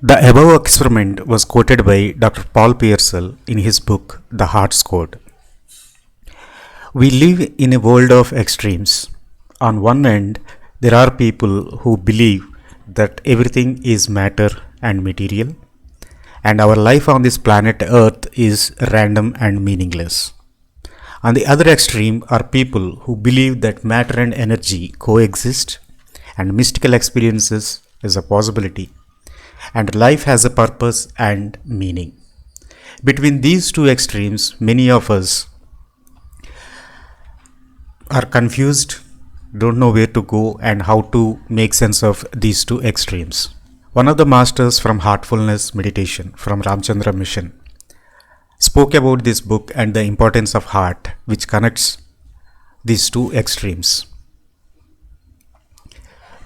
The above experiment was quoted by Dr. Paul Pearsall in his book The Heart's Code. We live in a world of extremes. On one end, there are people who believe that everything is matter and material, and our life on this planet Earth is random and meaningless. On the other extreme are people who believe that matter and energy coexist, and mystical experiences is a possibility, and life has a purpose and meaning. Between these two extremes, many of us are confused, don't know where to go and how to make sense of these two extremes. One of the masters from Heartfulness Meditation from Ramchandra Mission spoke about this book and the importance of heart, which connects these two extremes.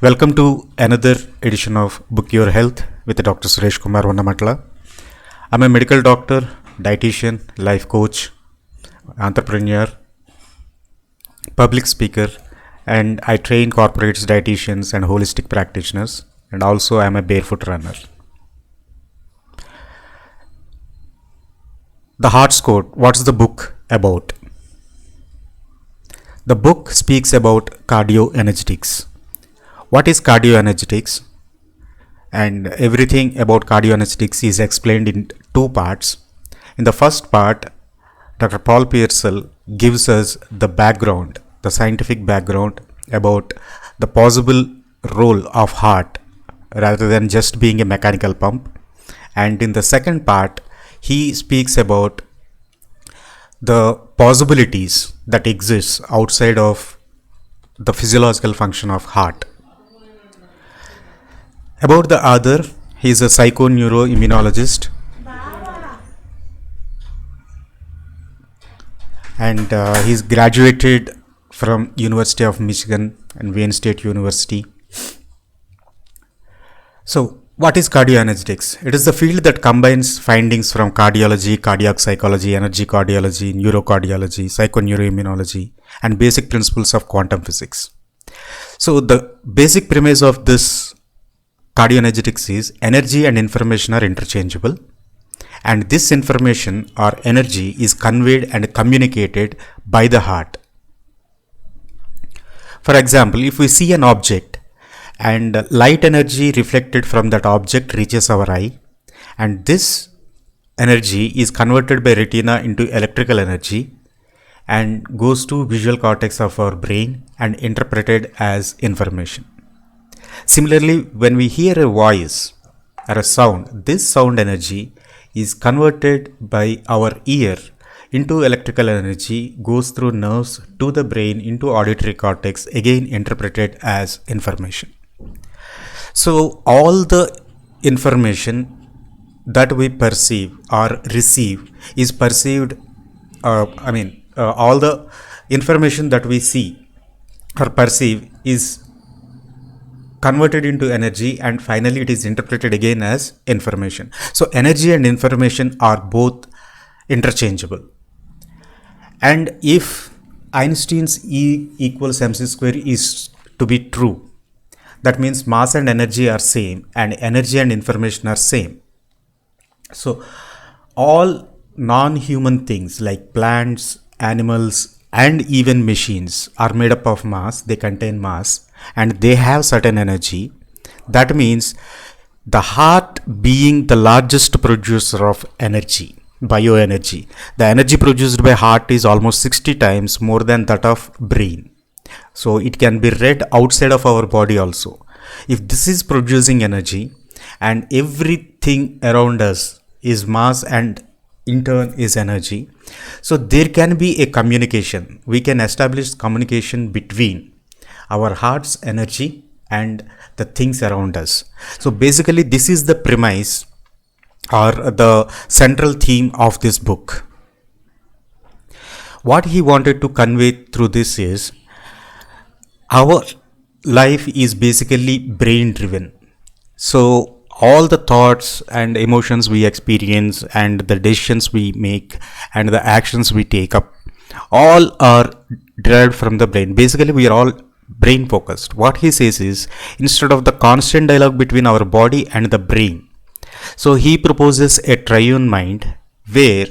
Welcome to another edition of Book Your Health with Dr. Suresh Kumar Vannamatla. I'm a medical doctor, dietitian, life coach, entrepreneur, public speaker, and I train corporates, dietitians, and holistic practitioners. And also, I'm a barefoot runner. The Heart's Code. What's the book about? The book speaks about cardioenergetics. What is cardioenergetics? And everything about cardioenergetics is explained in two parts. In the first part, Dr. Paul Pearsall gives us the background, the scientific background about the possible role of heart rather than just being a mechanical pump. And in the second part, he speaks about the possibilities that exist outside of the physiological function of heart. About the author, he is a psychoneuroimmunologist and he's graduated from University of Michigan and Wayne State University. So, what is cardioenergetics? It is the field that combines findings from cardiology, cardiac psychology, energy cardiology, neurocardiology, psychoneuroimmunology, and basic principles of quantum physics. So, the basic premise of this cardioenergetics is energy and information are interchangeable, and this information or energy is conveyed and communicated by the heart. For example, if we see an object and light energy reflected from that object reaches our eye, and this energy is converted by retina into electrical energy and goes to visual cortex of our brain and interpreted as information. Similarly, when we hear a voice or a sound, this sound energy is converted by our ear into electrical energy, goes through nerves to the brain into auditory cortex, again interpreted as information. So all the information that we perceive or receive is perceived, all the information that we see or perceive is converted into energy, and finally it is interpreted again as information. So energy and information are both interchangeable. And if Einstein's E equals mc square is to be true, that means mass and energy are same and energy and information are same. So all non-human things like plants, animals, and even machines are made up of mass. They contain mass and they have certain energy. That means the heart being the largest producer of energy, bioenergy, the energy produced by heart is almost 60 times more than that of brain. So it can be read outside of our body also. If this is producing energy and everything around us is mass and in turn is energy, so there can be a communication. We can establish communication between our heart's energy and the things around us. So basically this is the premise or the central theme of this book. What he wanted to convey through this is our life is basically brain driven. So all the thoughts and emotions we experience and the decisions we make and the actions we take up all are derived from the brain. Basically we are all brain focused. What he says is, instead of the constant dialogue between our body and the brain, So he proposes a triune mind where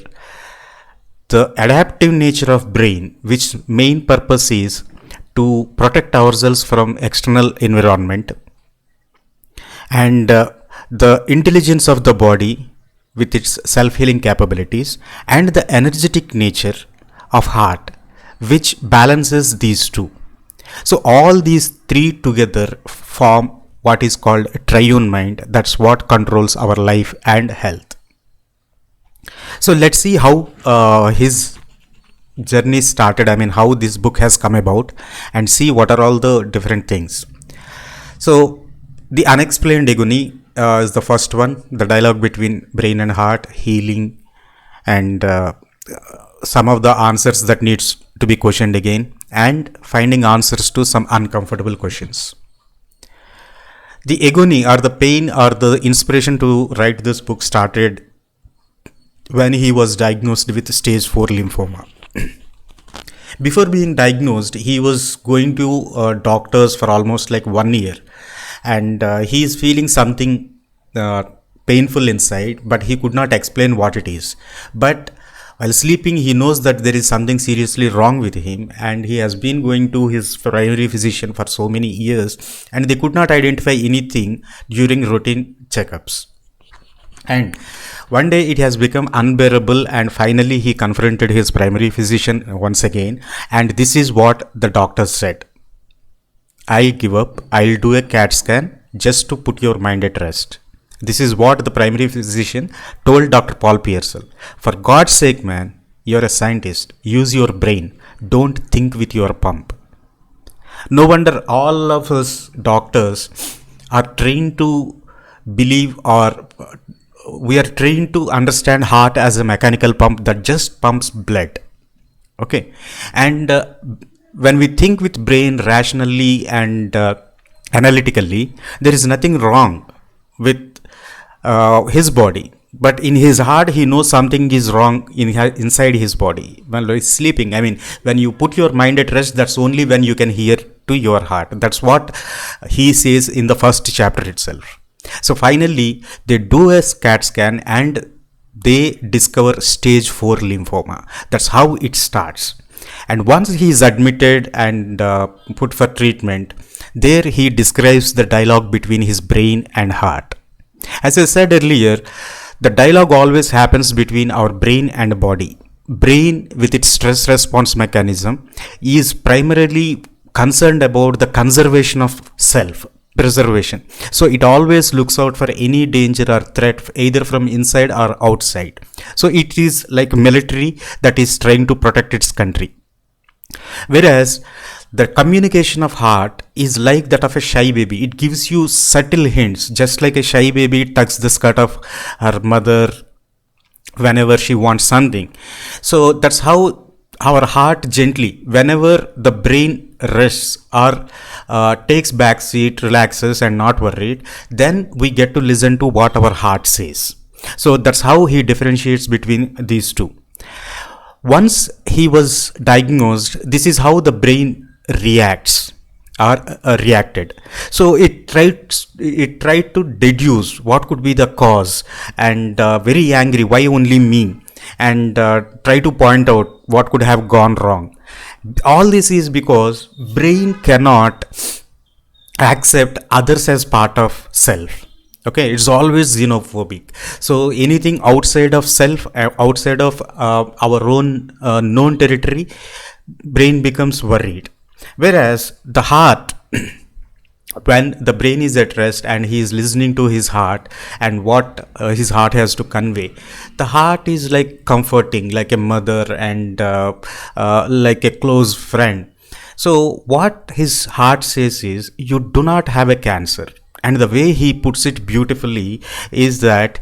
the adaptive nature of brain, which main purpose is to protect ourselves from external environment, and the intelligence of the body with its self-healing capabilities, and the energetic nature of heart which balances these two. So all these three together form what is called a triune mind. That's what controls our life and health. So let's see how his journey started. I mean, how this book has come about, and see what are all the different things. So the unexplained agony is the first one. The dialogue between brain and heart, healing, and some of the answers that needs to be questioned again, and finding answers to some uncomfortable questions. The agony or the pain or the inspiration to write this book started when he was diagnosed with stage 4 lymphoma. Before being diagnosed, he was going to doctors for almost like 1 year, and he is feeling something painful inside, but he could not explain what it is. But while sleeping, he knows that there is something seriously wrong with him, and he has been going to his primary physician for so many years, and they could not identify anything during routine checkups. And one day it has become unbearable, and finally he confronted his primary physician once again, and this is what the doctor said: I give up, I'll do a CAT scan just to put your mind at rest. This is what the primary physician told Dr. Paul Pearsall. For God's sake, man, you're a scientist. Use your brain. Don't think with your pump. No wonder all of us doctors are trained to believe, or we are trained to understand heart as a mechanical pump that just pumps blood. Okay. And when we think with brain rationally and analytically, there is nothing wrong with his body, but in his heart he knows something is wrong inside his body. When he's sleeping, I mean, when you put your mind at rest, that's only when you can hear to your heart. That's what he says in the first chapter itself. So finally they do a CAT scan and they discover stage 4 lymphoma. That's how it starts. And once he is admitted and put for treatment, there he describes the dialogue between his brain and heart. As I said earlier, the dialogue always happens between our brain and body. Brain, with its stress response mechanism, is primarily concerned about the conservation of self, preservation. So it always looks out for any danger or threat, either from inside or outside. So it is like military that is trying to protect its country. Whereas the communication of heart is like that of a shy baby. It gives you subtle hints, just like a shy baby tucks the skirt of her mother whenever she wants something. So that's how our heart gently, whenever the brain rests or takes back seat, relaxes and not worried, then we get to listen to what our heart says. So that's how he differentiates between these two. Once he was diagnosed, this is how the brain reacts or reacted. So it tried to deduce what could be the cause, and very angry, why only me, and try to point out what could have gone wrong. All this is because brain cannot accept others as part of self. Okay, it's always xenophobic. So anything outside of self, outside of our own known territory, brain becomes worried. Whereas the heart, when the brain is at rest and he is listening to his heart and what his heart has to convey, the heart is like comforting, like a mother and like a close friend. So what his heart says is, you do not have a cancer. And the way he puts it beautifully is that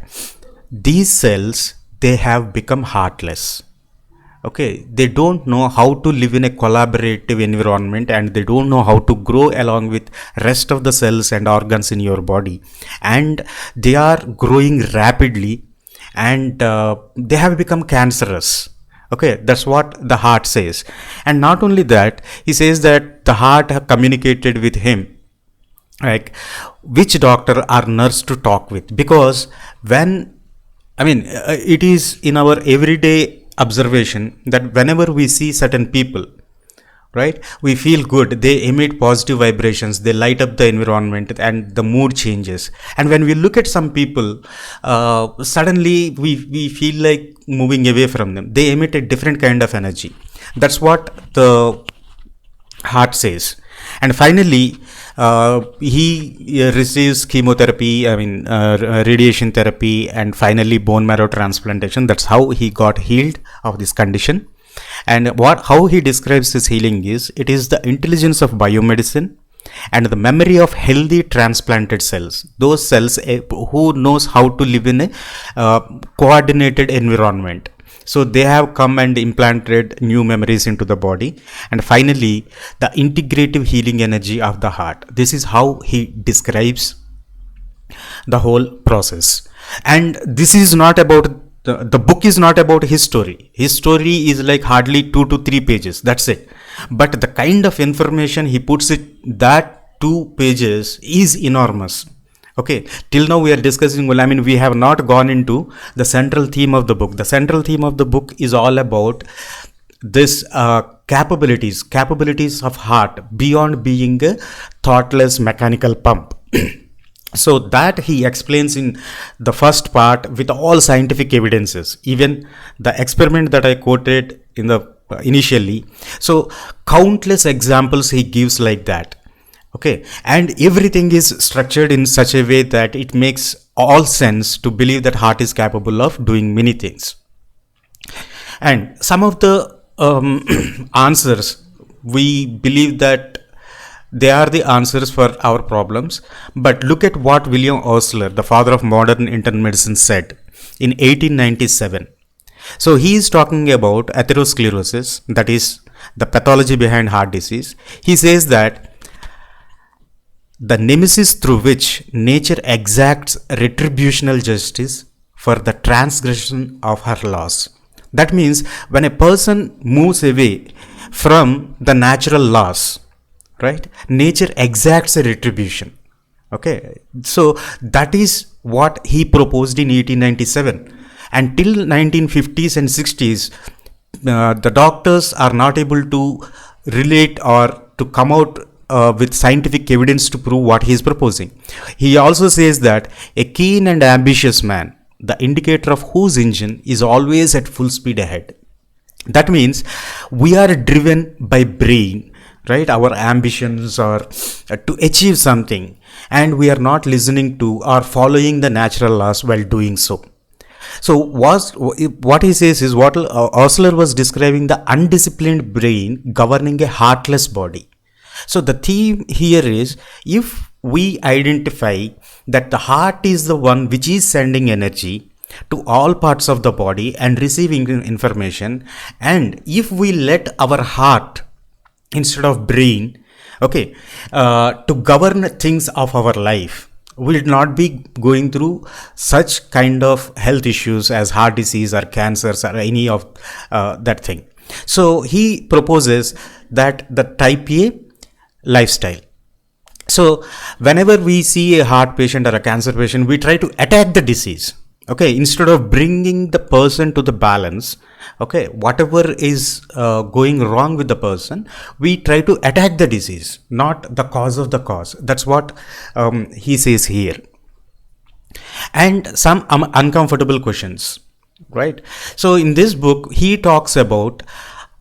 these cells, they have become heartless. Okay, they don't know how to live in a collaborative environment, and they don't know how to grow along with rest of the cells and organs in your body, and they are growing rapidly, and they have become cancerous. Okay, that's what the heart says. And not only that, he says that the heart have communicated with him like which doctor or nurse to talk with, because when it is in our everyday observation that whenever we see certain people, right, we feel good, they emit positive vibrations, they light up the environment and the mood changes. And when we look at some people, suddenly we feel like moving away from them, they emit a different kind of energy. That's what the heart says. And finally, he receives chemotherapy, radiation therapy, and finally bone marrow transplantation. That's how he got healed of this condition. And how he describes this healing is, it is the intelligence of biomedicine and the memory of healthy transplanted cells. Those cells who knows how to live in a coordinated environment. So they have come and implanted new memories into the body. And finally, the integrative healing energy of the heart. This is how he describes the whole process. And this is not about the book is not about his story. His story is like hardly 2 to 3 pages. That's it. But the kind of information he puts it, that 2 pages is enormous. Okay, till now we are discussing, we have not gone into the central theme of the book. The central theme of the book is all about this capabilities of heart beyond being a thoughtless mechanical pump. So that he explains in the first part with all scientific evidences, even the experiment that I quoted in the initially. So countless examples he gives like that. Okay, and everything is structured in such a way that it makes all sense to believe that heart is capable of doing many things. And some of the answers, we believe that they are the answers for our problems. But look at what William Osler, the father of modern internal medicine, said in 1897. So he is talking about atherosclerosis, that is the pathology behind heart disease. He says that the nemesis through which nature exacts retributional justice for the transgression of her laws. That means when a person moves away from the natural laws, right, nature exacts a retribution. Okay, so that is what he proposed in 1897. Until 1950s and 60s, the doctors are not able to relate or to come out with scientific evidence to prove what he is proposing. He also says that a keen and ambitious man, the indicator of whose engine is always at full speed ahead. That means we are driven by brain, right? Our ambitions are to achieve something, and we are not listening to or following the natural laws while doing so. So what he says is, what Osler was describing, the undisciplined brain governing a heartless body. So the theme here is, if we identify that the heart is the one which is sending energy to all parts of the body and receiving information, and if we let our heart instead of brain, okay, to govern things of our life, we will not be going through such kind of health issues as heart disease or cancers or any of that thing. So he proposes that the type A lifestyle. So whenever we see a heart patient or a cancer patient, we try to attack the disease. Okay, instead of bringing the person to the balance, okay, whatever is going wrong with the person, we try to attack the disease, not the cause of the cause. That's what he says here. And some uncomfortable questions, right? So in this book, he talks about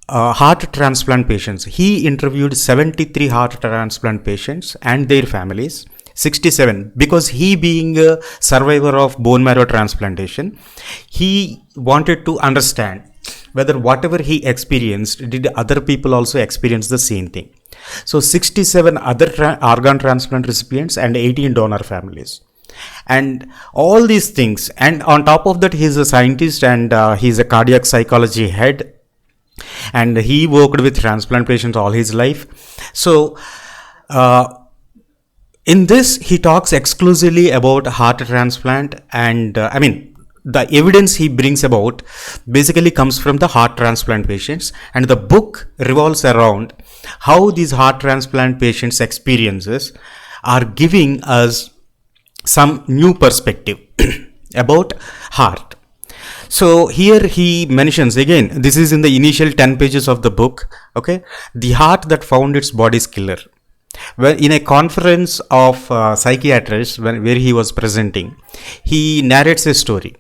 heart transplant patients. He interviewed 73 heart transplant patients and their families. 67, because he being a survivor of bone marrow transplantation, he wanted to understand whether whatever he experienced, did other people also experience the same thing. So 67 other organ transplant recipients and 18 donor families. And all these things, and on top of that, he is a scientist and he is a cardiac psychology head, and he worked with transplant patients all his life. So in this, he talks exclusively about heart transplant, and the evidence he brings about basically comes from the heart transplant patients, and the book revolves around how these heart transplant patients' experiences are giving us some new perspective about heart. So here he mentions again, this is in the initial 10 pages of the book, okay, the heart that found its body's killer. Well, in a conference of psychiatrists where he was presenting, he narrates a story.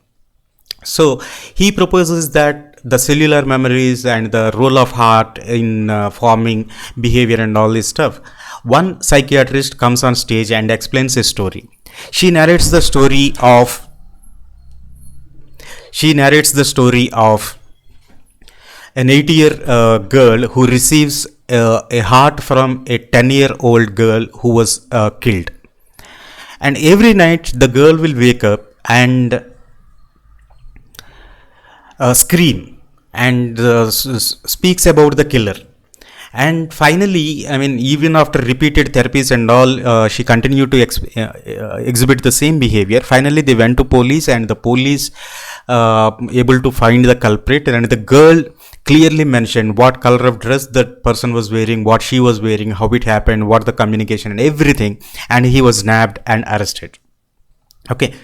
So he proposes that the cellular memories and the role of heart in forming behavior and all this stuff. One psychiatrist comes on stage and explains a story. She narrates the story of an 8-year girl who receives a heart from a 10-year-old girl who was killed. And every night the girl will wake up and scream and speaks about the killer. And finally, I mean, even after repeated therapies and all, she continued to exhibit the same behavior. Finally, they went to police, and the police able to find the culprit. And the girl clearly mentioned what color of dress that person was wearing, what she was wearing, how it happened, what the communication and everything. And he was nabbed and arrested. Okay,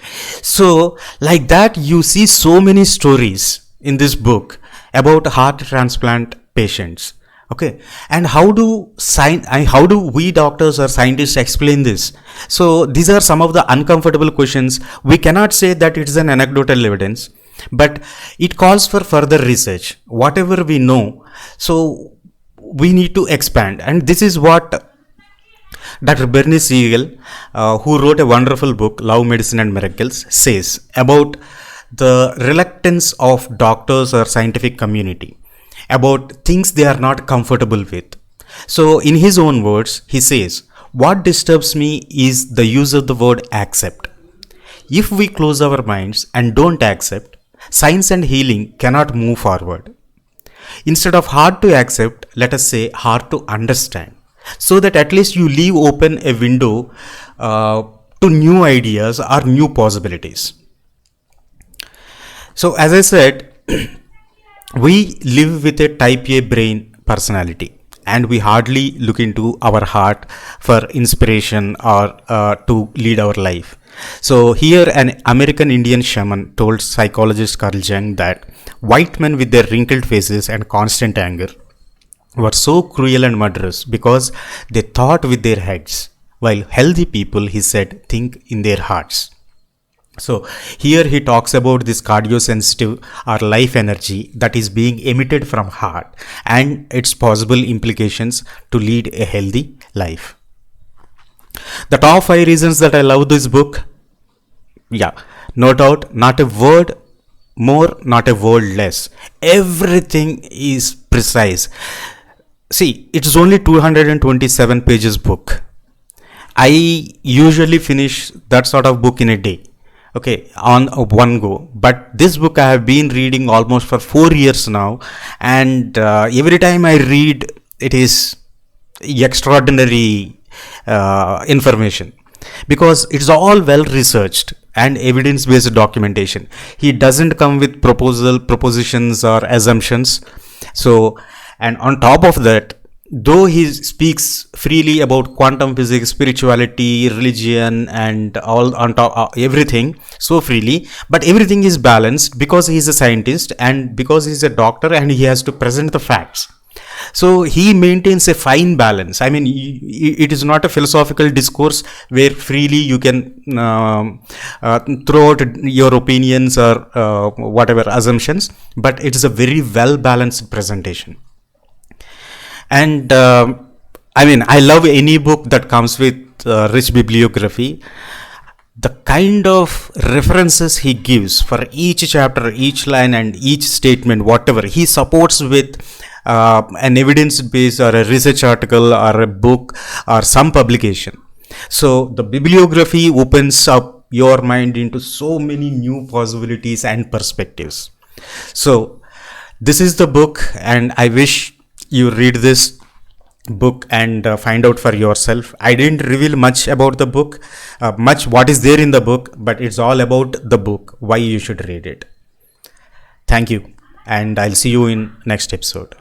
so like that, you see so many stories in this book about heart transplant patients. Okay, and how do we doctors or scientists explain this? So these are some of the uncomfortable questions. We cannot say that it is an anecdotal evidence, but it calls for further research. Whatever we know, so we need to expand. And this is what Dr. Bernie Siegel, who wrote a wonderful book, Love, Medicine and Miracles, says about the reluctance of doctors or scientific community about things they are not comfortable with. So in his own words, he says, what disturbs me is the use of the word accept. If we close our minds and don't accept, science and healing cannot move forward. Instead of hard to accept, let us say hard to understand, so that at least you leave open a window to new ideas or new possibilities. So as I said, we live with a type A brain personality, and we hardly look into our heart for inspiration or to lead our life. So here an American Indian shaman told psychologist Carl Jung that white men with their wrinkled faces and constant anger were so cruel and murderous because they thought with their heads, while healthy people, he said, think in their hearts. So here he talks about this cardiosensitive or life energy that is being emitted from heart and its possible implications to lead a healthy life. The top 5 reasons that I love this book. Yeah, no doubt, not a word more, not a word less. Everything is precise. See, it's only 227 pages book. I usually finish that sort of book in a day. Okay, on one go. But this book I have been reading almost for 4 years now, and every time I read, it is extraordinary information, because it's all well researched and evidence based documentation. He doesn't come with propositions or assumptions. So, and on top of that, though he speaks freely about quantum physics, spirituality, religion, and all on top everything so freely, but everything is balanced because he is a scientist and because he is a doctor and he has to present the facts. So he maintains a fine balance. I mean, it is not a philosophical discourse where freely you can throw out your opinions or whatever assumptions, but it is a very well balanced presentation. And I mean, I love any book that comes with rich bibliography. The kind of references he gives for each chapter, each line, and each statement, whatever he supports with an evidence base or a research article or a book or some publication. So the bibliography opens up your mind into so many new possibilities and perspectives. So this is the book, and I wish you read this book and find out for yourself. I didn't reveal much about the book, much what is there in the book, but it's all about the book, why you should read it. Thank you, and I'll see you in next episode.